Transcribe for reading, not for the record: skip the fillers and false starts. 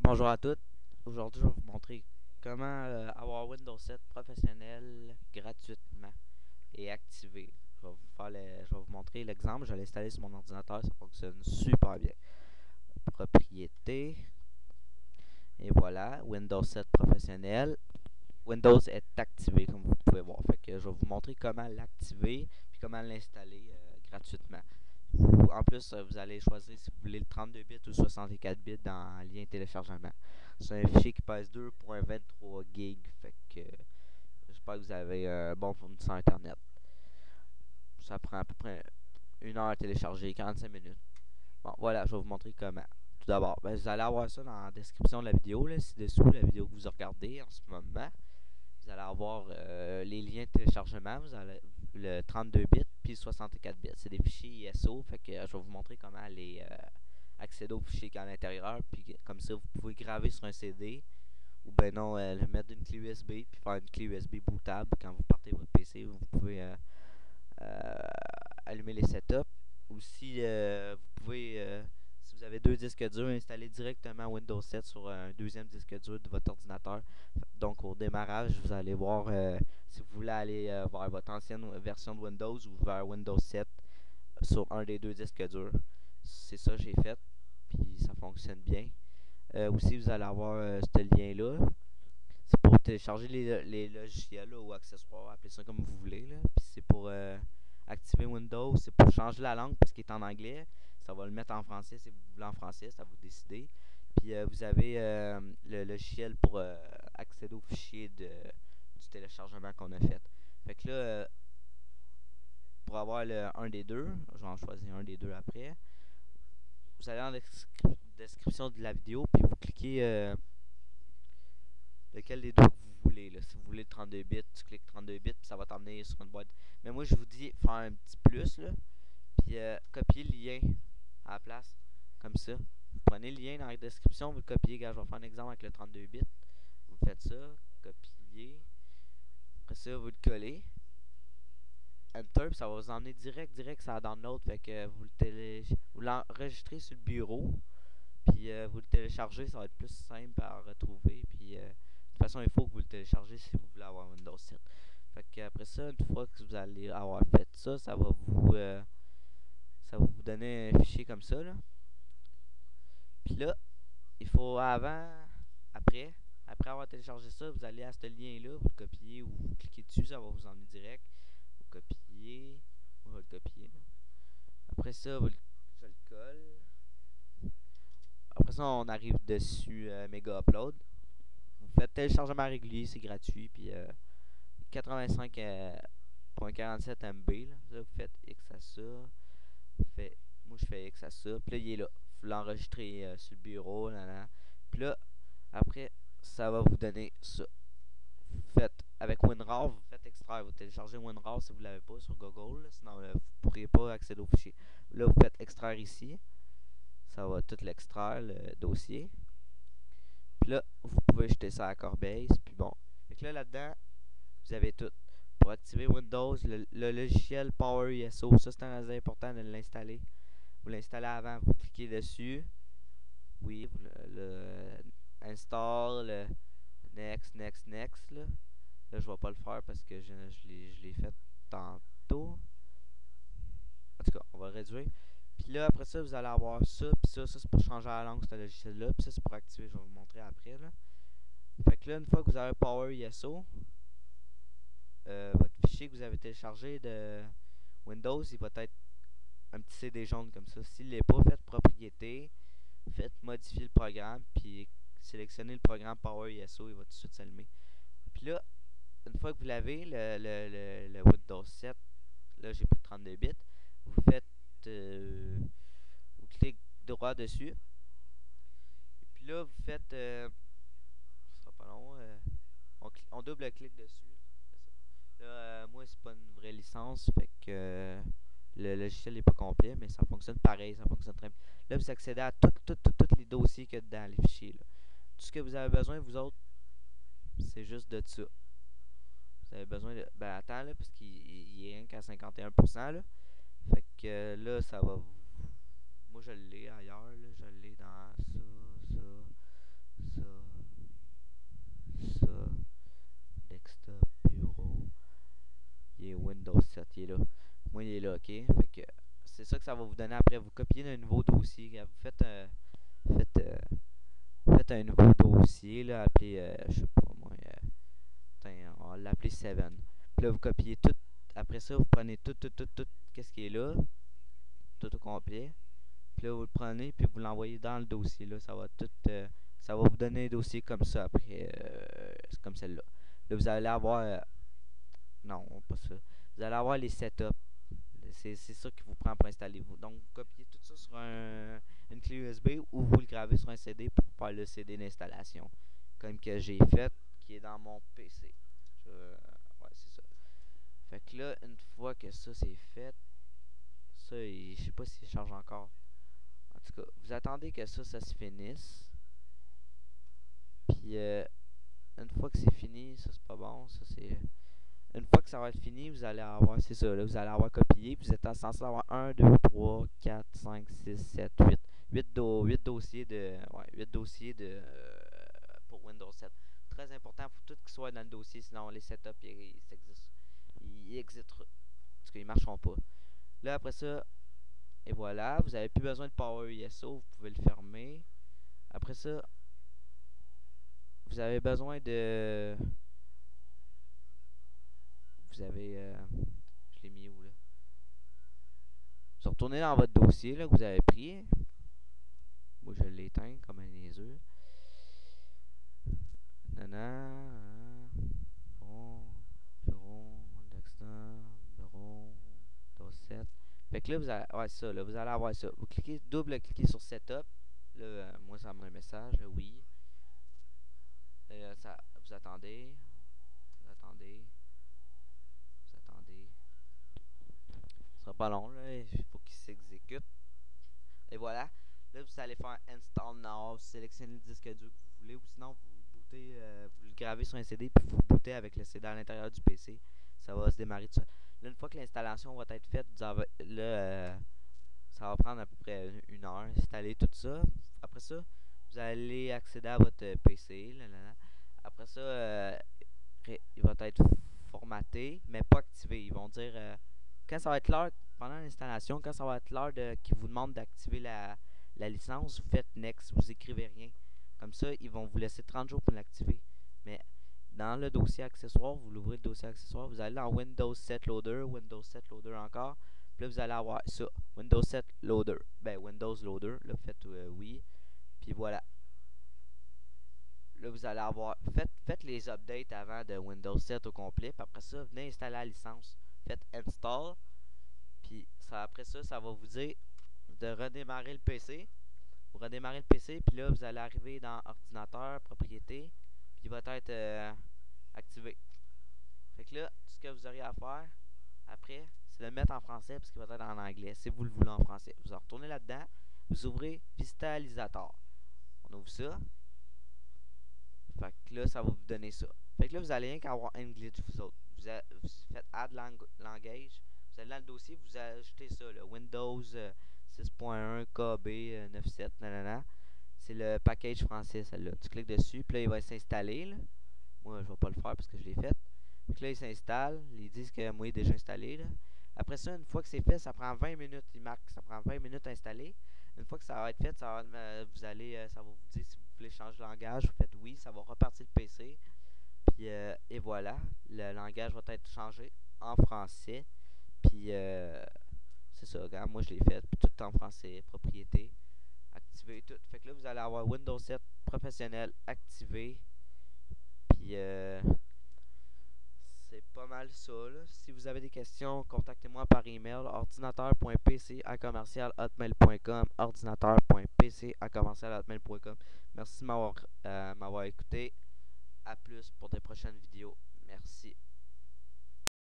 Bonjour à toutes. Aujourd'hui, je vais vous montrer comment avoir Windows 7 professionnel gratuitement et activé. Je vais vous montrer l'exemple. Je vais l'installer sur mon ordinateur. Ça fonctionne super bien. Propriété. Et voilà, Windows 7 professionnel. Windows est activé, comme vous pouvez voir. Fait que je vais vous montrer comment l'activer puis comment l'installer gratuitement. En plus, vous allez choisir si vous voulez le 32 bits ou 64 bits dans le lien téléchargement. C'est un fichier qui pèse 2.23 GB. Fait que j'espère que vous avez un bon fournisseur internet. Ça prend à peu près une heure à télécharger, 45 minutes. Bon, voilà, je vais vous montrer comment. Tout d'abord, vous allez avoir ça dans la description de la vidéo, là, ci-dessous, la vidéo que vous regardez en ce moment. Vous allez avoir les liens de téléchargement, vous allez le 32 bits puis 64 bits. C'est des fichiers ISO, fait que je vais vous montrer comment aller accéder aux fichiers qu'il y a à l'intérieur, puis comme ça vous pouvez graver sur un CD ou ben non le mettre d'une clé USB puis faire une clé USB bootable quand vous partez votre PC, vous pouvez euh, allumer les setups. Ou si vous pouvez, si vous avez deux disques durs, installer directement Windows 7 sur un deuxième disque dur de votre ordinateur. Donc au démarrage, vous allez voir si vous voulez aller vers votre ancienne version de Windows ou vers Windows 7 sur un des deux disques durs. C'est ça que j'ai fait, puis ça fonctionne bien. Aussi, vous allez avoir ce lien-là. C'est pour télécharger les logiciels là, ou accessoires, appelez ça comme vous voulez. Là. Puis c'est pour activer Windows, c'est pour changer la langue parce qu'il est en anglais. Ça va le mettre en français si vous voulez en français, ça vous décidez. Puis vous avez le logiciel pour accéder aux fichiers du téléchargement qu'on a fait. Fait que là, pour avoir un des deux, je vais en choisir un des deux après. Vous allez dans la description de la vidéo, puis vous cliquez lequel des deux que vous voulez. Là. Si vous voulez le 32 bits, tu cliques 32 bits, puis ça va t'emmener sur une boîte. Mais moi, je vous dis faire un petit plus, là, puis copier le lien à la place, comme ça. Vous prenez le lien dans la description, vous le copiez. Je vais faire un exemple avec le 32 bits. Vous faites ça, copier. Après ça, vous le collez. Enter, puis ça va vous emmener direct ça download. Fait que vous l'enregistrez sur le bureau, puis vous le téléchargez, ça va être plus simple à retrouver. Puis de toute façon, il faut que vous le téléchargez si vous voulez avoir Windows 7. Fait que après ça, une fois que vous allez avoir fait ça, ça va vous donner un fichier comme ça. Là. Puis là, il faut après avoir téléchargé ça, vous allez à ce lien-là, vous le copiez ou vous cliquez dessus, ça va vous emmener direct. Vous copiez, on va le copier. Là. Après ça, je le colle. Après ça, on arrive dessus Mega Upload. Vous faites téléchargement régulier, c'est gratuit. Puis 85.47 MB. Là. Ça, vous faites X à ça. Moi, je fais X à ça. Puis là, il est là. Vous l'enregistrez sur le bureau. Là, là. Puis là, après, ça va vous donner ça. Vous faites avec WinRAR, vous faites extraire. Vous téléchargez WinRAR si vous ne l'avez pas sur Google. Là, sinon, vous ne pourriez pas accéder au fichier. Là, vous faites extraire ici. Ça va tout l'extraire, le dossier. Puis là, vous pouvez jeter ça à la corbeille. Puis bon. Fait que là-dedans, vous avez tout. Pour activer Windows, le logiciel Power ISO, ça c'est très important de l'installer. Vous l'installez avant, vous cliquez dessus. Oui, vous le install, le next. Là, je vais pas le faire parce que je l'ai fait tantôt. En tout cas, on va réduire. Puis là, après ça, vous allez avoir ça. Puis ça c'est pour changer la langue, ce logiciel-là. Puis ça, c'est pour activer. Je vais vous montrer après. Là. Fait que là, une fois que vous avez Power ISO, votre fichier que vous avez téléchargé de Windows, il va être un petit CD jaune comme ça. S'il n'est pas, faites propriété, faites modifier le programme, puis sélectionnez le programme Power ISO, il va tout de suite s'allumer. Puis là, une fois que vous l'avez, le Windows 7, là j'ai pris 32 bits, vous faites, vous cliquez droit dessus, et puis là vous faites, ce sera pas long, on double-clique dessus. Là, moi, c'est pas une vraie licence, fait que le logiciel n'est pas complet, mais ça fonctionne pareil, ça fonctionne très bien. Là, vous accédez à tous les dossiers qu'il y a dans les fichiers. Là. Tout ce que vous avez besoin, vous autres, c'est juste de ça. Vous avez besoin de. Ben, attends, là, parce qu'il est rien qu'à 51%, là. Fait que là, ça va. Moi, je l'ai ailleurs, là. Je l'ai dans ça, OK? Fait que c'est ça que ça va vous donner après. Vous copiez un nouveau dossier. Faites, euh, faites un nouveau dossier, là, appelé, je sais pas moi, on va l'appeler 7. Puis là, vous copiez tout. Après ça, vous prenez tout, qu'est-ce qui est là, tout au complet. Puis là, vous le prenez, puis vous l'envoyez dans le dossier, là. Ça va vous donner un dossier comme ça après, comme celle-là. Là, vous allez avoir, non, pas ça. Vous allez avoir les setups. C'est ça qui vous prend pour installer. Donc, vous copiez tout ça sur une clé USB ou vous le gravez sur un CD pour faire le CD d'installation. Comme que j'ai fait, qui est dans mon PC. Ouais, c'est ça. Fait que là, une fois que ça c'est fait, ça, je sais pas s'il charge encore. En tout cas, vous attendez que ça se finisse. Puis, une fois que c'est fini, ça c'est pas bon. Ça c'est. Une fois que ça va être fini, vous allez avoir, c'est ça, là, vous allez avoir copié, puis vous êtes censé avoir 1, 2, 3, 4, 5, 6, 7, 8. 8 dossiers de. Ouais, 8 dossiers de. Pour Windows 7. Très important, il faut tout qu'ils soient dans le dossier, sinon les setups, ils exiteront. En tout cas, ils marcheront pas. Là, après ça, et voilà, vous n'avez plus besoin de Power ISO, vous pouvez le fermer. Après ça, vous avez besoin de. Vous avez. Je l'ai mis où là? Vous retournez dans votre dossier là, que vous avez pris. Moi, je l'éteins comme un niaiseux. Nana. Bureau. Desktop. Bureau. Windows 7. Fait que là, vous allez, ouais, ça, là, vous allez avoir ça. Vous cliquez, double-cliquez sur Setup. Là, moi, ça me met un message, là, oui. Vous attendez. Vous attendez. Vous attendez. Ce sera pas long, là. Il faut qu'il s'exécute. Et voilà. Là, vous allez faire Install Now. Vous sélectionnez le disque dur que vous voulez. Ou sinon, vous le gravez sur un CD. Puis vous bootez avec le CD à l'intérieur du PC. Ça va se démarrer tout seul. Là, une fois que l'installation va être faite, ça va prendre à peu près 1 heure. Installer tout ça. Après ça, vous allez accéder à votre PC. Après ça, il va être formaté, mais pas activé. Ils vont dire, quand ça va être l'heure, pendant l'installation, quand ça va être l'heure qu'ils vous demandent d'activer la licence, vous faites Next, vous écrivez rien. Comme ça, ils vont vous laisser 30 jours pour l'activer. Mais dans le dossier accessoire, vous l'ouvrez le dossier accessoire, vous allez dans Windows 7 Loader, Windows 7 Loader encore. Puis là, vous allez avoir ça, Windows 7 Loader. Ben, Windows Loader, là, faites oui. Puis voilà. Là, vous allez avoir. Faites les updates avant de Windows 7 au complet. Puis après ça, venez installer la licence. Faites Install. Puis après ça, ça va vous dire de redémarrer le PC. Vous redémarrez le PC. Puis là, vous allez arriver dans Ordinateur, Propriété. Puis il va être activé. Fait que là, tout ce que vous aurez à faire après, c'est de le mettre en français parce qu'il va être en anglais. Si vous le voulez en français. Vous en retournez là-dedans. Vous ouvrez Vistalisator. On ouvre ça. Fait que là, ça va vous donner ça. Fait que là, vous allez rien qu'avoir un glitch, vous autres. Vous faites Add Language. Vous allez dans le dossier, vous ajoutez ça, là, Windows 6.1 KB 97, nanana. C'est le package français, celle-là. Tu cliques dessus, puis là, il va s'installer. Là. Moi, je vais pas le faire parce que je l'ai fait. Fait que là, il s'installe. Ils disent que moi, il est déjà installé. Là. Après ça, une fois que c'est fait, ça prend 20 minutes. Il marque que ça prend 20 minutes à installer. Une fois que ça va être fait, ça va vous dire si vous voulez changer de langage. Vous faites oui, ça va repartir le PC. Puis, et voilà, le langage va être changé en français. Puis, c'est ça, regarde, moi je l'ai fait. Puis, tout en français, propriété, activé, tout. Fait que là, vous allez avoir Windows 7 professionnel activé. Puis, c'est pas mal ça, là. Si vous avez des questions, contactez-moi par email ordinateur.pc@hotmail.com ordinateur.pc@hotmail.com. Merci de m'avoir écouté. À plus pour des prochaines vidéos. Merci.